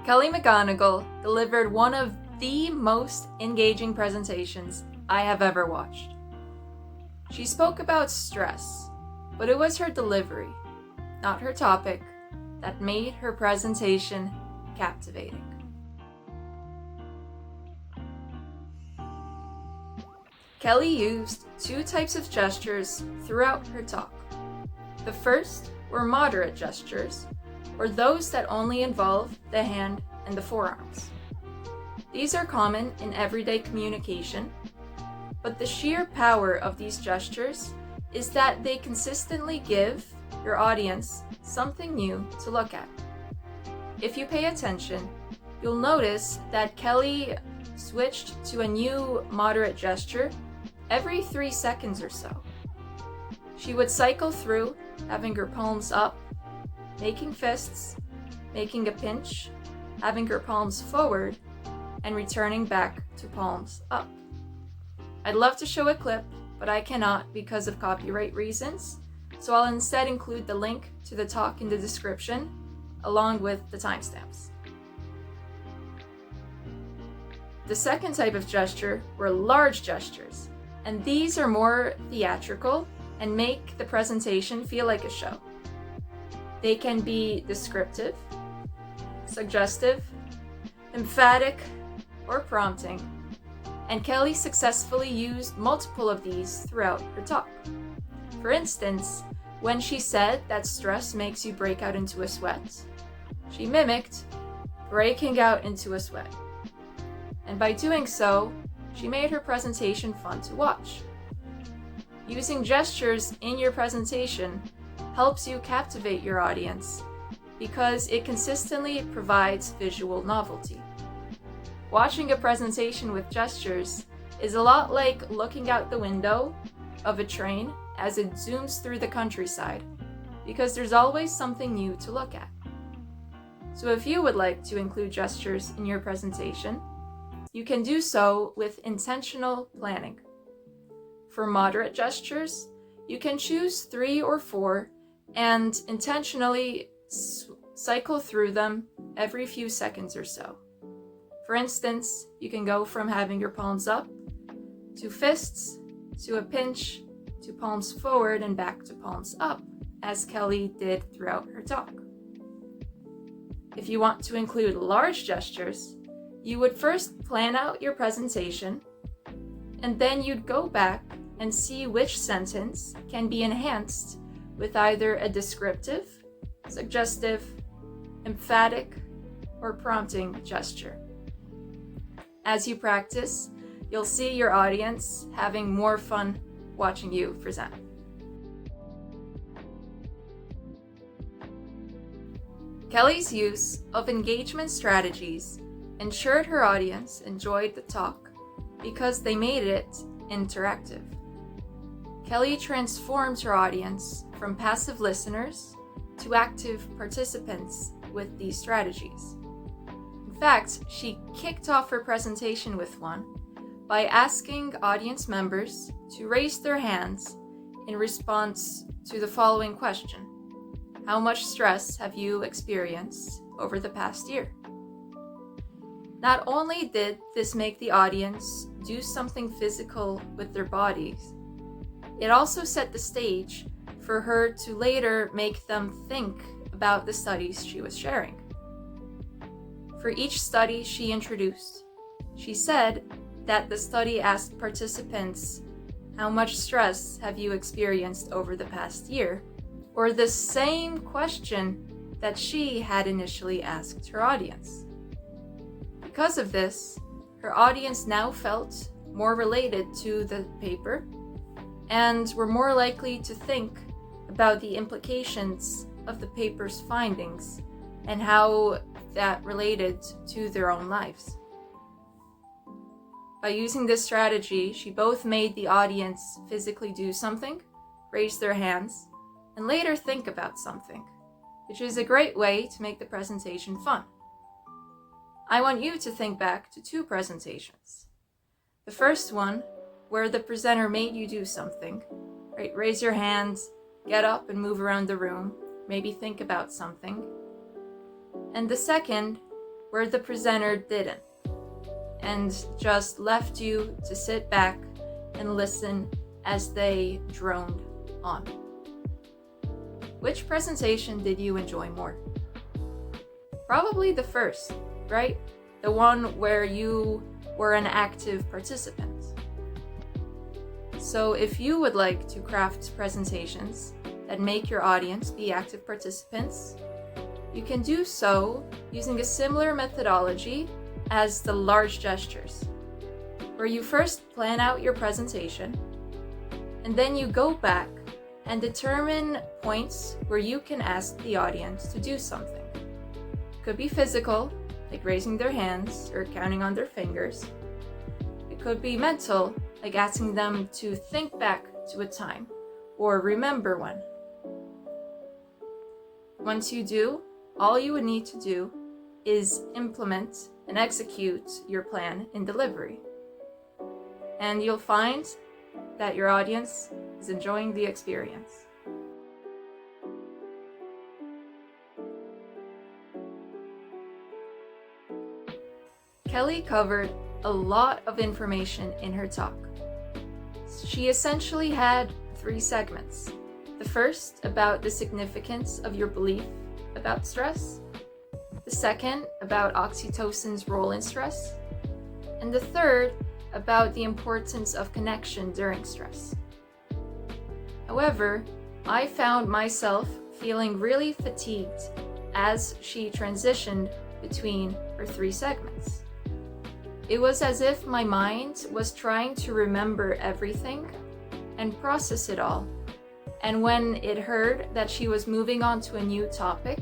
Kelly McGonigal delivered one of the most engaging presentations I have ever watched. She spoke about stress, but it was her delivery, not her topic, that made her presentation captivating. Kelly used two types of gestures throughout her talk. The first were moderate gestures, or those that only involve the hand and the forearms. These are common in everyday communication, but the sheer power of these gestures is that they consistently give your audience something new to look at. If you pay attention, you'll notice that Kelly switched to a new moderate gesture every 3 seconds or so. She would cycle through having her palms up, making fists, making a pinch, having her palms forward, and returning back to palms up. I'd love to show a clip, but I cannot because of copyright reasons, so I'll instead include the link to the talk in the description, along with the timestamps. The second type of gesture were large gestures, and these are more theatrical and make the presentation feel like a show. They can be descriptive, suggestive, emphatic, or prompting, and Kelly successfully used multiple of these throughout her talk. For instance, when she said that stress makes you break out into a sweat, she mimicked breaking out into a sweat. And by doing so, she made her presentation fun to watch. Using gestures in your presentation helps you captivate your audience because it consistently provides visual novelty. Watching a presentation with gestures is a lot like looking out the window of a train as it zooms through the countryside, because there's always something new to look at. So if you would like to include gestures in your presentation, you can do so with intentional planning. For moderate gestures, you can choose 3 or 4 and intentionally cycle through them every few seconds or so. For instance, you can go from having your palms up, to fists, to a pinch, to palms forward and back to palms up, as Kelly did throughout her talk. If you want to include large gestures, you would first plan out your presentation, and then you'd go back and see which sentence can be enhanced with either a descriptive, suggestive, emphatic, or prompting gesture. As you practice, you'll see your audience having more fun watching you present. Kelly's use of engagement strategies ensured her audience enjoyed the talk because they made it interactive. Kelly transformed her audience from passive listeners to active participants with these strategies. In fact, she kicked off her presentation with one by asking audience members to raise their hands in response to the following question: how much stress have you experienced over the past year? Not only did this make the audience do something physical with their bodies, it also set the stage for her to later make them think about the studies she was sharing. For each study she introduced, she said that the study asked participants, how much stress have you experienced over the past year? Or the same question that she had initially asked her audience. Because of this, her audience now felt more related to the paper and were more likely to think about the implications of the paper's findings and how that related to their own lives. By using this strategy, she both made the audience physically do something, raise their hands, and later think about something, which is a great way to make the presentation fun. I want you to think back to 2 presentations. The first one, where the presenter made you do something, right? Raise your hands, get up and move around the room, maybe think about something. And the second, where the presenter didn't, and just left you to sit back and listen as they droned on. Which presentation did you enjoy more? Probably the first, right? The one where you were an active participant. So if you would like to craft presentations that make your audience be active participants, you can do so using a similar methodology as the large gestures, where you first plan out your presentation, and then you go back and determine points where you can ask the audience to do something. It could be physical, like raising their hands or counting on their fingers. It could be mental, like asking them to think back to a time or remember one. Once you do, all you would need to do is implement and execute your plan in delivery. And you'll find that your audience is enjoying the experience. Kelly covered a lot of information in her talk. She essentially had 3 segments. The first about the significance of your belief about stress. The second about oxytocin's role in stress. And the third about the importance of connection during stress. However, I found myself feeling really fatigued as she transitioned between her 3 segments. It was as if my mind was trying to remember everything and process it all. And when it heard that she was moving on to a new topic,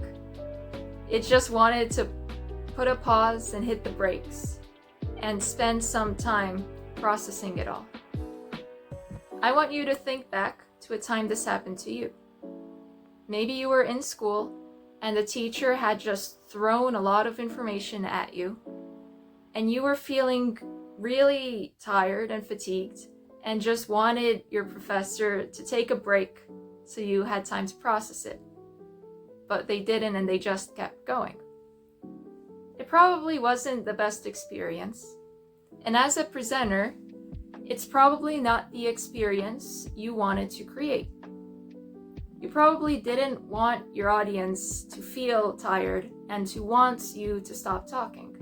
it just wanted to put a pause and hit the brakes and spend some time processing it all. I want you to think back to a time this happened to you. Maybe you were in school and the teacher had just thrown a lot of information at you, and you were feeling really tired and fatigued and just wanted your professor to take a break so you had time to process it. But they didn't, and they just kept going. It probably wasn't the best experience. And as a presenter, it's probably not the experience you wanted to create. You probably didn't want your audience to feel tired and to want you to stop talking.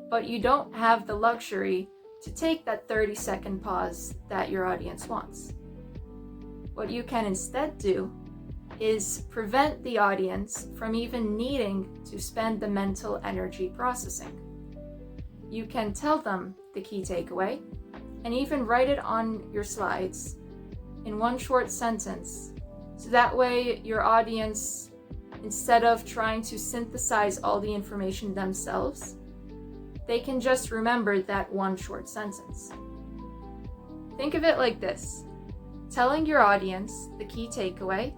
But you don't have the luxury to take that 30-second pause that your audience wants. What you can instead do is prevent the audience from even needing to spend the mental energy processing. You can tell them the key takeaway and even write it on your slides in one short sentence, so that way your audience, instead of trying to synthesize all the information themselves, they can just remember that one short sentence. Think of it like this. Telling your audience the key takeaway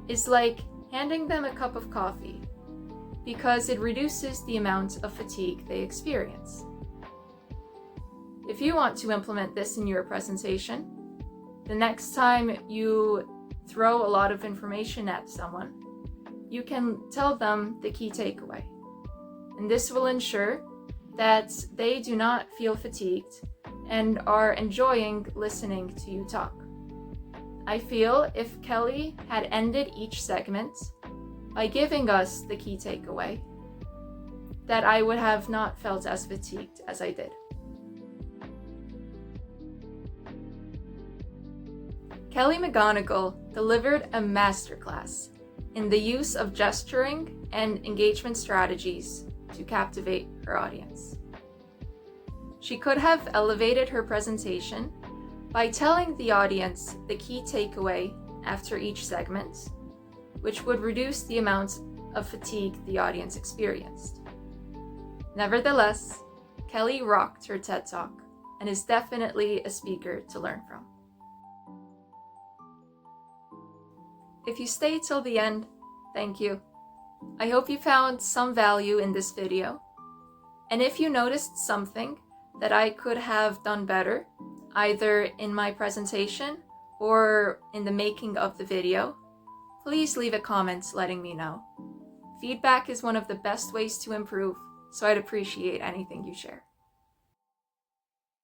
is like handing them a cup of coffee, because it reduces the amount of fatigue they experience. If you want to implement this in your presentation, the next time you throw a lot of information at someone, you can tell them the key takeaway. And this will ensure that they do not feel fatigued and are enjoying listening to you talk. I feel if Kelly had ended each segment by giving us the key takeaway, that I would have not felt as fatigued as I did. Kelly McGonigal delivered a masterclass in the use of gesturing and engagement strategies to captivate her audience. She could have elevated her presentation by telling the audience the key takeaway after each segment, which would reduce the amount of fatigue the audience experienced. Nevertheless, Kelly rocked her TED Talk and is definitely a speaker to learn from. If you stayed till the end, thank you. I hope you found some value in this video. And if you noticed something that I could have done better, either in my presentation or in the making of the video, please leave a comment letting me know. Feedback is one of the best ways to improve, so I'd appreciate anything you share.